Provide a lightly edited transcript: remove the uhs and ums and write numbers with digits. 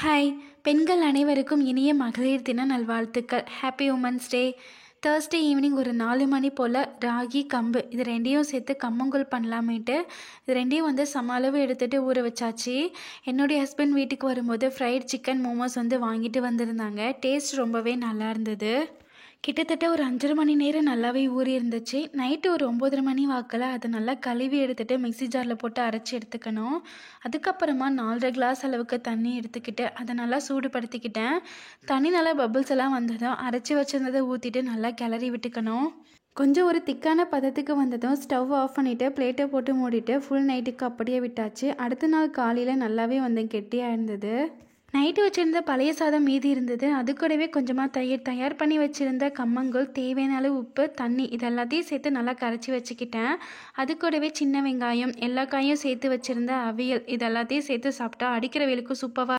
Hi! பெண்கள் அனைவருக்கும் இனிய மகளிர் தின நல்வாழ்த்துக்கள். Happy women's day. Thursday evening ஒரு 4 மணி போல் ராகி, கம்பு இது 2யும் சேர்த்து கம்மங்கூழ் பண்ணலாமேட்டு இது 2யும் சம அளவு எடுத்துகிட்டு ஊற வச்சாச்சு. என்னுடைய ஹஸ்பண்ட் வீட்டுக்கு வரும்போது ஃப்ரைட் சிக்கன், மோமோஸ் வாங்கிட்டு வந்திருந்தாங்க. டேஸ்ட் ரொம்பவே நல்லா இருந்தது. கிட்டத்தட்ட ஒரு 5:30 மணி நேரம் நல்லாவே ஊறி இருந்துச்சு. நைட்டு ஒரு 9:30 மணி வாக்கில் அதை நல்லா கழுவி எடுத்துகிட்டு மிக்ஸி ஜாரில் போட்டு அரைச்சி எடுத்துக்கணும். அதுக்கப்புறமா 4½ கிளாஸ் அளவுக்கு தண்ணி எடுத்துக்கிட்டு அதை நல்லா சூடுபடுத்திக்கிட்டேன். தண்ணி நல்லா பபிள்ஸ் எல்லாம் வந்ததும் அரைச்சி வச்சிருந்ததை ஊற்றிட்டு நல்லா கிளறி விட்டுக்கணும். கொஞ்சம் ஒரு திக்கான பதத்துக்கு வந்ததும் ஸ்டவ் ஆஃப் பண்ணிவிட்டு பிளேட்டை போட்டு மூடிட்டு ஃபுல் நைட்டுக்கு அப்படியே விட்டாச்சு. அடுத்த நாள் காலையில் நல்லாவே கெட்டியாக இருந்தது. நைட்டு வச்சுருந்த பழைய சாதம் மீதி இருந்தது. அது கூடவே கொஞ்சமாக தயார் பண்ணி வச்சுருந்த கம்மங்கூழ், தேவையான அளவு உப்பு, தண்ணி இது எல்லாத்தையும் சேர்த்து நல்லா கரைச்சி வச்சுக்கிட்டேன். அது கூடவே சின்ன வெங்காயம், எல்லா காயும் சேர்த்து வச்சுருந்த அவியல் இது எல்லாத்தையும் சேர்த்து சாப்பிட்டா அடிக்கிற வெயிலுக்கு சூப்பராக